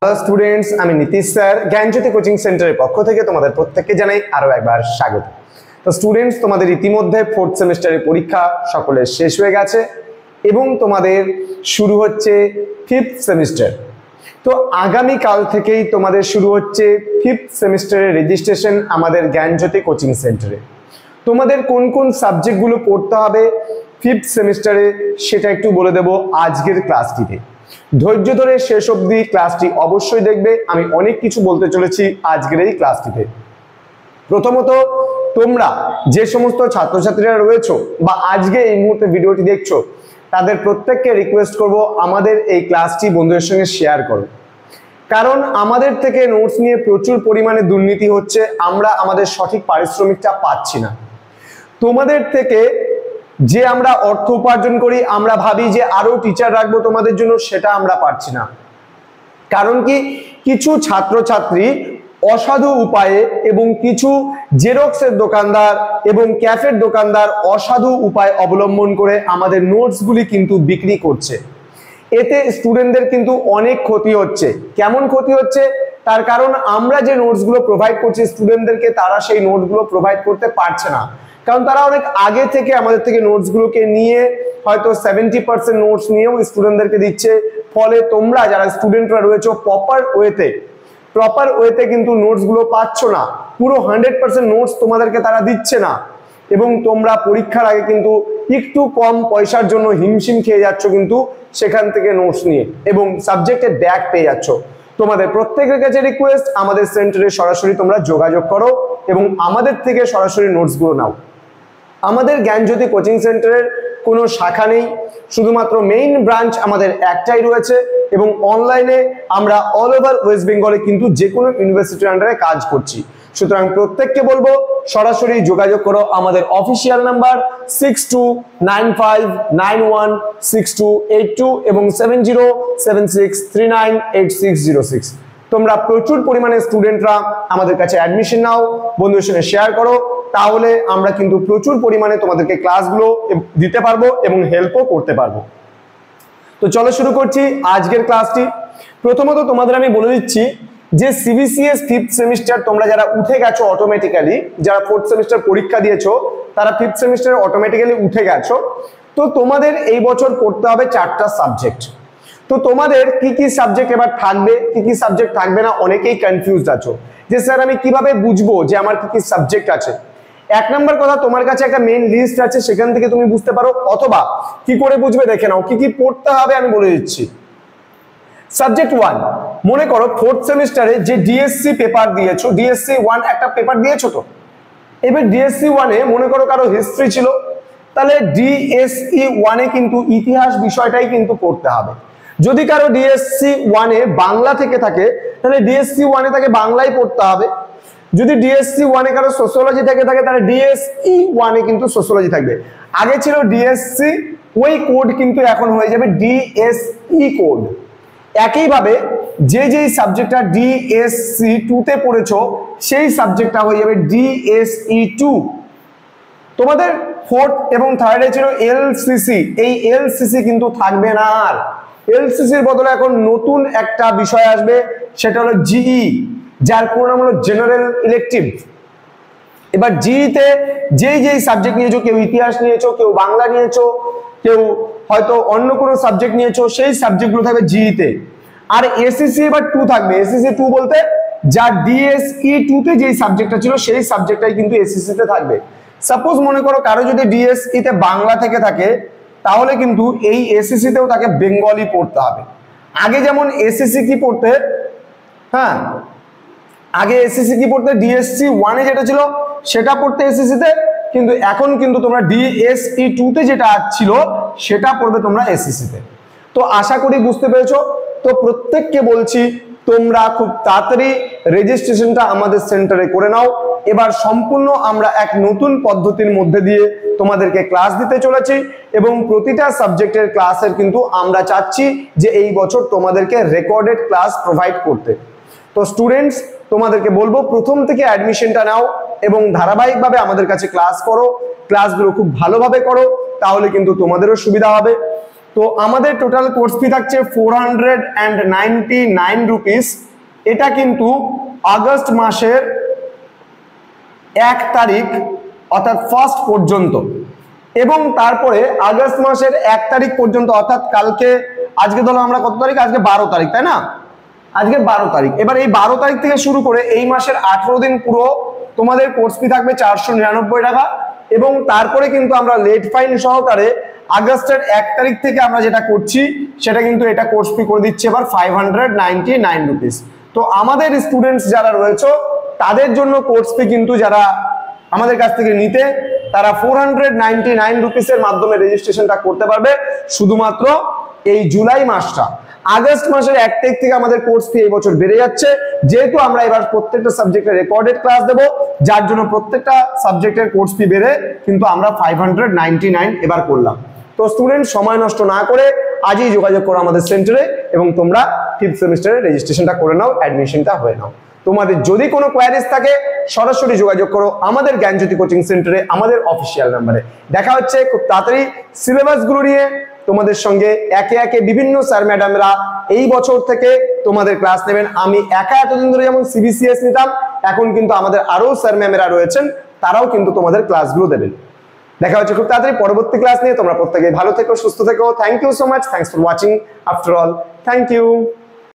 Hello students, আমি Nitish sir জ্ঞানজ্যোতি coaching সেন্টারের পক্ষ থেকে তোমাদের প্রত্যেককে জানাই আরো একবার স্বাগত। তো স্টুডেন্টস, তোমাদের ইতিমধ্যে 4th সেমিস্টারের পরীক্ষা সকলের শেষ হয়ে গেছে এবং তোমাদের শুরু হচ্ছে 5th সেমিস্টার। তো আগামী কাল থেকেই তোমাদের শুরু হচ্ছে 5th সেমিস্টারের রেজিস্ট্রেশন আমাদের জ্ঞানজ্যোতি কোচিং সেন্টারে। তোমাদের কোন কোন সাবজেক্টগুলো পড়তে হবে 5th সেমিস্টারে সেটা একটু বলে দেব আজকের ক্লাসটিতে। ধৈর্য ধরে শেষ অবধি ক্লাসটি অবশ্যই দেখবে, আমি অনেক কিছু বলতে চলেছি আজকের এই ক্লাসটিতে। প্রথমত, তোমরা যে সমস্ত ছাত্রছাত্রীরা রয়েছো বা আজকে এই মুহূর্তে ভিডিওটি দেখছো, তাদের প্রত্যেককে রিকোয়েস্ট করব আমাদের এই ক্লাসটি বন্ধুদের সঙ্গে শেয়ার করো। কারণ আমাদের থেকে নোটস নিয়ে প্রচুর পরিমাণে দুর্নীতি হচ্ছে, আমরা আমাদের সঠিক পারিশ্রমিকটা পাচ্ছি না। তোমাদের থেকে যে আমরা অর্থ উপার্জন করি, আমরা ভাবি যে আরো টিচার রাখবো তোমাদের জন্য, সেটা আমরা পারছি না। কারণ কি, কিছু ছাত্রছাত্রী অসাধু উপায়ে এবং কিছু জেরক্সের দোকানদার এবং ক্যাফের দোকানদার অসাধু উপায় অবলম্বন করে আমাদের নোটসগুলি কিন্তু বিক্রি করছে। এতে স্টুডেন্টদের কিন্তু অনেক ক্ষতি হচ্ছে। কেমন ক্ষতি হচ্ছে? তার কারণ আমরা যে নোটসগুলো প্রোভাইড করছি স্টুডেন্টদেরকে, তারা সেই নোটসগুলো প্রোভাইড করতে পারছে না। কারণ তারা অনেক আগে থেকে আমাদের থেকে নোটসগুলোকে নিয়ে হয়তো 70% নোটস নিয়েও স্টুডেন্টদেরকে দিচ্ছে। ফলে তোমরা যারা স্টুডেন্টরা রয়েছে প্রপার ওয়েতে কিন্তু নোটসগুলো পাচ্ছ না। পুরো 100% নোটস তোমাদেরকে তারা দিচ্ছে না এবং তোমরা পরীক্ষার আগে কিন্তু একটু কম পয়সার জন্য হিমশিম খেয়ে যাচ্ছ কিন্তু সেখান থেকে নোটস নিয়ে, এবং সাবজেক্টে ব্যাক পেয়ে যাচ্ছ। তোমাদের প্রত্যেকের কাছে রিকোয়েস্ট, আমাদের সেন্টারে সরাসরি তোমরা যোগাযোগ করো এবং আমাদের থেকে সরাসরি নোটসগুলো নাও। আমাদের জ্ঞানজ্যোতি কোচিং সেন্টারের কোনো শাখা নেই, শুধুমাত্র মেইন ব্রাঞ্চ আমাদের একটাই রয়েছে এবং অনলাইনে আমরা অল ওভার ওয়েস্ট বেঙ্গলে কিন্তু যে কোনো ইউনিভার্সিটির আন্ডারে কাজ করছি। সুতরাং প্রত্যেককে বলবো সরাসরি যোগাযোগ করো। আমাদের অফিসিয়াল নাম্বার 6295916282 এবং 7076398606। তোমরা প্রচুর পরিমাণে স্টুডেন্টরা আমাদের কাছে অ্যাডমিশন নাও, বন্ধুদের সঙ্গে শেয়ার করো, তাহলে আমরা কিন্তু প্রচুর পরিমাণে তোমাদেরকে ক্লাসগুলো দিতে পারবো এবং হেল্পও করতে পারবো। তো চলো শুরু করছি আজকের ক্লাসটি। প্রথমত তোমাদের আমি বলে দিচ্ছি যে সিবিসিএস 5th সেমিস্টার তোমরা যারা উঠে গেছো অটোমেটিক্যালি, যারা 4th সেমিস্টার পরীক্ষা দিয়েছো তারা 5th সেমিস্টারে অটোমেটিক্যালি উঠে গেছো। তো তোমাদের এই বছর পড়তে হবে 4টা সাবজেক্ট। তো তোমাদের কি কি সাবজেক্ট এবার থাকবে, কি কি সাবজেক্ট থাকবে না, অনেকেই কনফিউজড আছো যে স্যার আমি কিভাবে বুঝবো যে আমার কি কি সাবজেক্ট আছে। এক নম্বর কথা, তোমার কাছে একটা মেইন লিস্ট আছে, সেখান থেকে তুমি বুঝতে পারো, অথবা কি করে বুঝবে দেখে নাও কি কি পড়তে হবে আমি বলে দিচ্ছি। সাবজেক্ট 1, মনে করো 4th সেমিস্টারে যে ডিএসসি পেপার দিয়েছো, ডিএসসি 1 একটা পেপার দিয়েছো। তো এবার ডিএসসি 1 এ মনে করো কারো হিস্ট্রি ছিল, তাহলে ডিএসসি 1 এ কিন্তু ইতিহাস বিষয়টাই কিন্তু পড়তে হবে। যদি কারো ডিএসসি 1 এ বাংলা থেকে থাকে, তাহলে ডিএসসি 1 এ তাকে বাংলাই পড়তে হবে। যদি ডিএসসি 1 এ কারো সোশিওলজি থেকে থাকে, তাহলে ডিএসই 1 এ কিন্তু সোশিওলজি থাকবে। আগে ছিল ডিএসসি, ওই কোড কিন্তু এখন হয়ে যাবে ডিএসই কোড। একইভাবে যেই সাবজেক্টটা ডিএসসি 2 তে পড়েছো, সেই সাবজেক্টটা হয়ে যাবে ডিএসই 2। তোমাদের 4th এবং 3rd এ ছিল এলসিসি, এই এলসিসি কিন্তু থাকবে না আর। এলসিসির বদলে এখন নতুন একটা বিষয় আসবে, সেটা হলো জিই, যার পুরো নাম হলো জেনারেল ইলেকটিভ। এবার জিইতে যেই সাবজেক্ট নিয়েছো, কেউ ইতিহাস নিয়েছো, কেউ বাংলা নিয়েছো, কেউ হয়তো অন্য কোনো সাবজেক্ট নিয়েছো, সেই সাবজেক্টগুলো থাকবে জিইতে। আর এসিসি এবার 2 থাকবে। এসিসি 2 বলতে যা ডিএসই 2 তে যেই সাবজেক্টটা ছিল সেই সাবজেক্টটাই কিন্তু এসিসি তে থাকবে। সাপোজ মনে করো কারো যদি ডিএসই তে বাংলা থেকে থাকে, তাহলে কিন্তু এই এসিসি তেও তাকে বেঙ্গলি পড়তে হবে। আগে যেমন এসিসি কি পড়তে, হ্যাঁ আগে এসিসি কি পড়তে, ডিএসসি 1 এ যেটা ছিল সেটা পড়তে এসিসি তে, কিন্তু এখন কিন্তু তোমরা ডিএসই 2 তে যেটা ছিল সেটা পড়বে তোমরা এসিসি তে। তো আশা করি বুঝতে পেরেছো। তো প্রত্যেককে বলছি তোমরা খুব তাড়াতাড়ি রেজিস্ট্রেশনটা আমাদের সেন্টারে করে নাও। এবার সম্পূর্ণ আমরা এক নতুন পদ্ধতির মধ্যে দিয়ে তোমাদেরকে ক্লাস দিতে চলেছি এবং প্রতিটা সাবজেক্টের ক্লাসের কিন্তু আমরা চাচ্ছি যে এই বছর তোমাদেরকে রেকর্ডেড ক্লাস প্রোভাইড করতে। তো স্টুডেন্টস, তোমাদেরকে বলবো প্রথম থেকে অ্যাডমিশনটা নাও এবং ধারাবাহিকভাবে আমাদের কাছে ক্লাস করো, ক্লাসগুলো খুব ভালোভাবে করো, তাহলে কিন্তু তোমাদেরও সুবিধা হবে। তো তো আমাদের টোটাল কোর্স ফি থাকছে 499 রুপিস। এটা কিন্তু আগস্ট মাসের 1 তারিখ অর্থাৎ ফার্স্ট পর্যন্ত, এবং তারপরে আগস্ট মাসের 1 তারিখ পর্যন্ত অর্থাৎ কালকে, আজকে ধরো আমরা কত তারিখ, আজকে 12 তারিখ, তাই না? আজকে 12 তারিখ। এবার এই 12 তারিখ থেকে শুরু করে এই মাসের 18 দিন পুরো তোমাদের কোর্স ফি থাকবে 499 টাকা, এবং তারপরে কিন্তু আমরা লেট ফাইন সহকারে আগস্টের 1 তারিখ থেকে আমরা যেটা করছি সেটা কিন্তু এটা কোর্স ফি করে দিচ্ছে এবার 599 রুপিস। তো আমাদের স্টুডেন্টস যারা রয়েছে তাদের জন্য কোর্স ফি কিন্তু যারা আমাদের কাছ থেকে নিতে, তারা 499 রুপিসের মাধ্যমে রেজিস্ট্রেশনটা করতে পারবে শুধুমাত্র এই জুলাই মাসটা। আগস্ট মাসের 1 তারিখ থেকে আমাদের কোর্স ফি এই বছর বেড়ে যাচ্ছে, যেহেতু আমরা এবার প্রত্যেকটা সাবজেক্টের রেকর্ডেড ক্লাস দেব, যার জন্য প্রত্যেকটা সাবজেক্টের কোর্স ফি বেড়ে কিন্তু আমরা 599 এবার করলাম। তো স্টুডেন্ট সময় নষ্ট না করে আজই যোগাযোগ করো আমাদের সেন্টারে এবং তোমরা 5th সেমিস্টারের রেজিস্ট্রেশনটা করে নাও, অ্যাডমিশনটা হয়ে নাও। তোমাদের যদি কোনো কোয়ারিজ থাকে সরাসরি যোগাযোগ করো আমাদের জ্ঞানজ্যোতি কোচিং সেন্টারে, আমাদের অফিসিয়াল নাম্বারে। দেখা হচ্ছে খুব তাড়াতাড়ি সিলেবাসগুলো নিয়ে তোমাদের সঙ্গে একে একে বিভিন্ন স্যার ম্যাডামরা এই বছর থেকে তোমাদের ক্লাস নেবেন। আমি একা এতদিন ধরে যেমন সিবিসিএস নিতাম, এখন কিন্তু আমাদের আরো স্যার ম্যামেরা রয়েছেন, তারাও কিন্তু তোমাদের ক্লাসগুলো দেবেন। দেখা হচ্ছে খুব তাড়াতাড়ি পরবর্তী ক্লাস নিয়ে। তোমরা প্রত্যেকে ভালো থেকো, সুস্থ থেকো। Thank you so much, thanks for watching. After all, thank you.